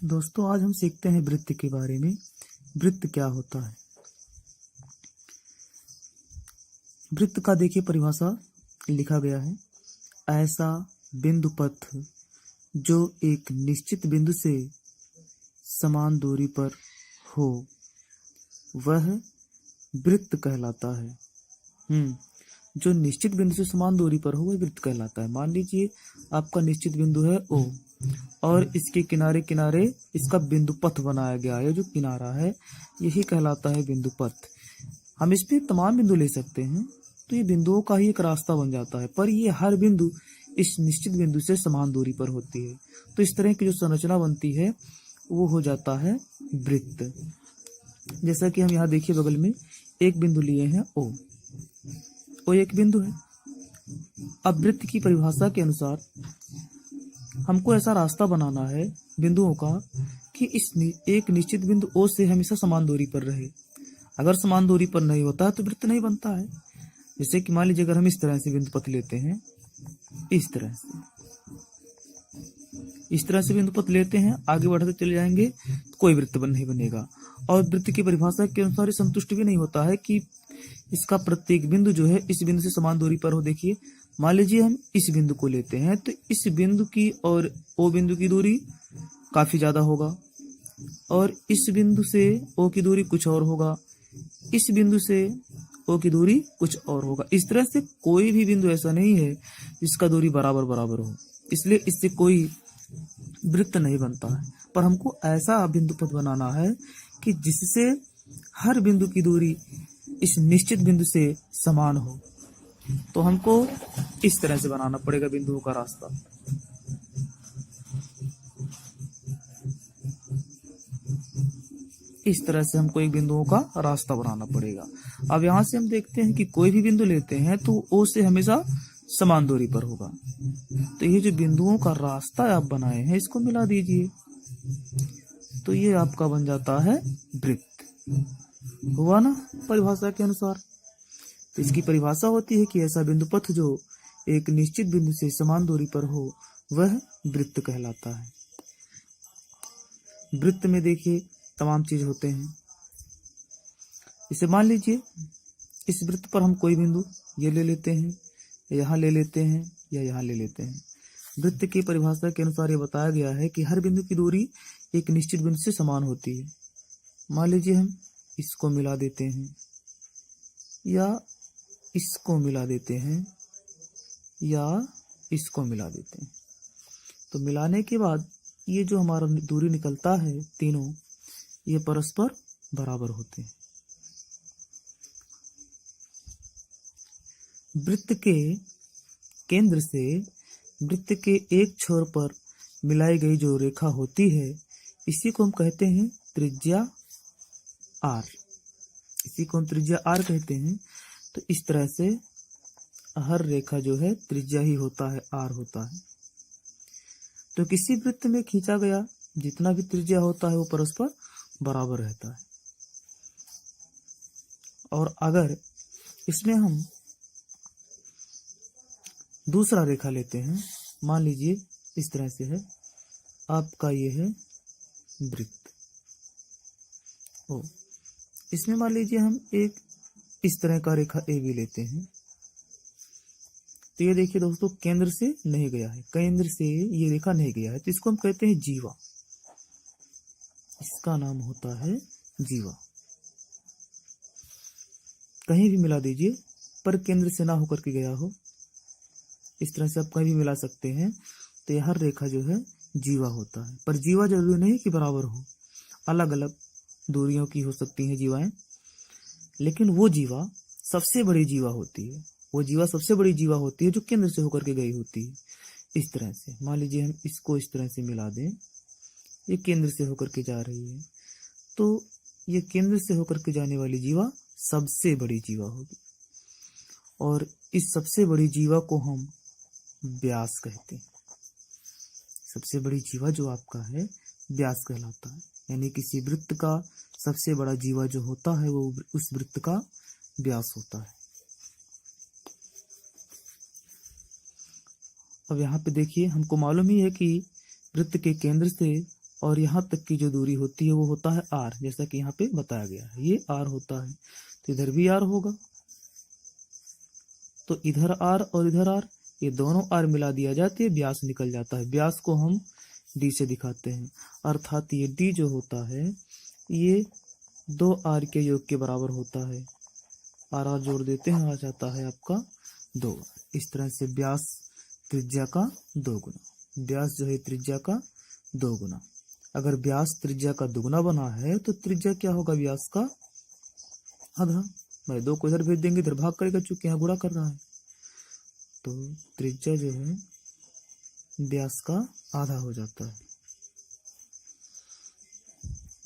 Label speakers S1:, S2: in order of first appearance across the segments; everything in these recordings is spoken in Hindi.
S1: दोस्तों आज हम सीखते हैं वृत्त के बारे में। वृत्त क्या होता है? वृत्त का देखिए परिभाषा लिखा गया है, ऐसा बिंदु पथ जो एक निश्चित बिंदु से समान दूरी पर हो वह वृत्त कहलाता है। जो निश्चित बिंदु से समान दूरी पर हो वह वृत्त कहलाता है। मान लीजिए आपका निश्चित बिंदु है O और इसके किनारे किनारे इसका बिंदु पथ बनाया गया है। जो किनारा है यही कहलाता है बिंदु पथ। हम इस पे तमाम बिंदु ले सकते हैं तो ये बिंदुओं का ही एक रास्ता बन जाता है, पर ये हर बिंदु इस निश्चित बिंदु से समान दूरी पर होती है। तो इस तरह की जो संरचना बनती है वो हो जाता है वृत्त। जैसा कि हम यहाँ देखिए बगल में एक बिंदु लिए हैं ओ एक बिंदु है। अब वृत्त की परिभाषा के अनुसार हमको ऐसा रास्ता बनाना है बिंदुओं का कि इस एक निश्चित बिंदु O से हमेशा समान दूरी पर रहे। अगर समान दूरी पर नहीं होता है तो वृत्त नहीं बनता है। जैसे कि मान लीजिए अगर हम इस तरह से बिंदु पथ लेते हैं, इस तरह से बिंदु पथ लेते हैं, आगे बढ़ते चले जाएंगे तो कोई वृत्त नहीं बनेगा। और वृत्त की परिभाषा के अनुसार संतुष्ट भी नहीं होता है कि इसका प्रत्येक बिंदु जो है इस बिंदु से समान दूरी पर हो। देखिए मान लीजिए हम इस बिंदु को लेते हैं तो इस बिंदु की और O बिंदु की दूरी काफी ज्यादा होगा और इस बिंदु से O की दूरी कुछ और होगा, इस बिंदु से O की दूरी कुछ और होगा। इस तरह से कोई भी बिंदु ऐसा नहीं है जिसका दूरी बराबर बराबर हो, इसलिए इससे कोई वृत्त नहीं बनता है। पर हमको ऐसा बिंदु पथ बनाना है कि जिससे हर बिंदु की दूरी इस निश्चित बिंदु से समान हो। तो हमको इस तरह से बनाना पड़ेगा बिंदुओं का रास्ता। इस तरह से हमको एक बिंदुओं का रास्ता बनाना पड़ेगा। अब यहाँ से हम देखते हैं कि कोई भी बिंदु लेते हैं तो O से हमेशा समान दूरी पर होगा। तो ये जो बिंदुओं का रास्ता आप बनाए हैं इसको मिला दीजिए तो ये आपका बन जाता है वृत्त। हुआ ना परिभाषा के अनुसार। तो इसकी परिभाषा होती है कि ऐसा बिंदु पथ जो एक निश्चित बिंदु से समान दूरी पर हो वह वृत्त कहलाता है। वृत्त में देखिए तमाम चीज होते हैं। इसे मान लीजिए इस वृत्त पर हम कोई बिंदु ये ले लेते हैं, यहाँ ले लेते हैं या यहाँ ले लेते हैं। वृत्त की परिभाषा के अनुसार ये बताया गया है कि हर बिंदु की दूरी एक निश्चित बिंदु से समान होती है। मान लीजिए हम इसको मिला देते हैं या इसको मिला देते हैं या इसको मिला देते हैं। तो मिलाने के बाद ये जो हमारा दूरी निकलता है तीनों ये परस्पर बराबर होते हैं। वृत्त के केंद्र से वृत्त के एक छोर पर मिलाई गई जो रेखा होती है इसी को हम कहते हैं त्रिज्या R। इसी को हम त्रिज्या R कहते हैं। तो इस तरह से हर रेखा जो है त्रिज्या ही होता है, R होता है। तो किसी वृत्त में खींचा गया जितना भी त्रिज्या होता है वो परस्पर बराबर रहता है। और अगर इसमें हम दूसरा रेखा लेते हैं, मान लीजिए इस तरह से है, आपका ये है वृत्त ओ। इसमें मान लीजिए हम एक इस तरह का रेखा ए भी लेते हैं। तो ये देखिए दोस्तों केंद्र से नहीं गया है, केंद्र से ये रेखा नहीं गया है तो इसको हम कहते हैं जीवा। इसका नाम होता है जीवा। कहीं भी मिला दीजिए पर केंद्र से ना होकर के गया हो। इस तरह से आप कहीं भी मिला सकते हैं। तो यह हर रेखा जो है जीवा होता है। पर जीवा जरूरी नहीं कि बराबर हो, अलग अलग दूरियों की हो सकती हैं जीवाएं, लेकिन वो जीवा सबसे बड़ी जीवा होती है। वो जीवा सबसे बड़ी जीवा होती है जो केंद्र से होकर के गई होती है। इस तरह से मान लीजिए हम इसको इस तरह से मिला दें, ये केंद्र से होकर के जा रही है तो ये केंद्र से होकर के जाने वाली जीवा सबसे बड़ी जीवा होगी। और इस सबसे बड़ी जीवा को हम व्यास कहते हैं। सबसे बड़ी जीवा जो आपका है व्यास कहलाता है। यानी किसी वृत्त का सबसे बड़ा जीवा जो होता है वो उस वृत्त का व्यास होता है। अब यहाँ पे देखिए हमको मालूम ही है कि वृत्त के केंद्र से और यहाँ तक की जो दूरी होती है वो होता है r, जैसा कि यहाँ पे बताया गया है, ये r होता है, तो इधर भी r होगा। तो इधर r और इधर r, ये दोनों r मिला दिया जाती है, व्यास निकल जाता है। व्यास को हम d से दिखाते हैं, अर्थात ये d जो होता है ये 2r के योग के बराबर होता है। r जोड़ देते हैं, आ जाता है आपका 2। इस तरह से व्यास त्रिज्या का 2 गुना, व्यास जो है त्रिज्या का 2 गुना। अगर व्यास त्रिज्या का दुगुना बना है तो त्रिज्या क्या होगा, व्यास का आधा। भाई 2 को इधर भेज देंगे, इधर भाग करेगा, चूंकि यहाँ गुणा कर रहा है, तो त्रिज्या जो है व्यास का आधा हो जाता है।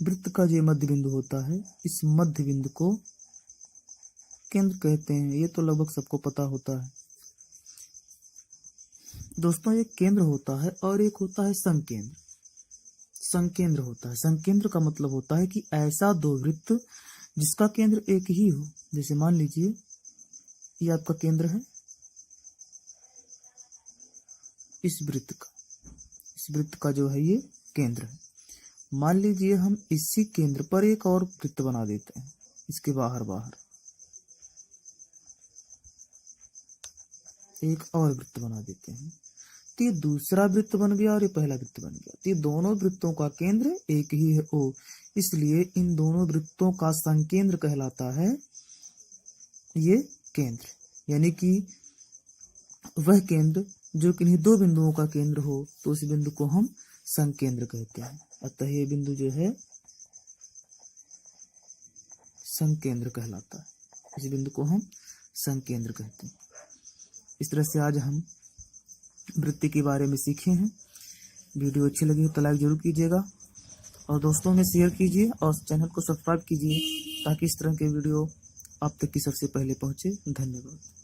S1: वृत्त का जो मध्य बिंदु होता है, इस मध्य बिंदु को केंद्र कहते हैं, ये तो लगभग सबको पता होता है। दोस्तों एक केंद्र होता है और एक होता है संकेंद्र। संकेंद्र होता है, संकेंद्र का मतलब होता है कि ऐसा दो वृत्त जिसका केंद्र एक ही हो। जैसे मान लीजिए ये आपका केंद्र है, इस वृत्त का जो है ये केंद्र है। मान लीजिए हम इसी केंद्र पर एक और वृत्त बना देते हैं, इसके बाहर एक और वृत्त बना देते हैं, तो ये दूसरा वृत्त बन गया और ये पहला वृत्त बन गया। तो ये दोनों वृत्तों का केंद्र एक ही है O, इसलिए इन दोनों वृत्तों का संकेंद्र कहलाता है ये केंद्र। यानी कि वह केंद्र जो किन्हीं दो बिंदुओं का केंद्र हो, तो उस बिंदु को हम संकेंद्र कहते हैं। अतः ये बिंदु जो है संकेंद्र कहलाता है, इस बिंदु को हम संकेंद्र कहते हैं। इस तरह से आज हम वृत्ति के बारे में सीखे हैं। वीडियो अच्छी लगी हो तो लाइक जरूर कीजिएगा और दोस्तों में शेयर कीजिए और चैनल को सब्सक्राइब कीजिए ताकि इस तरह के वीडियो आप तक की सबसे पहले पहुंचे। धन्यवाद।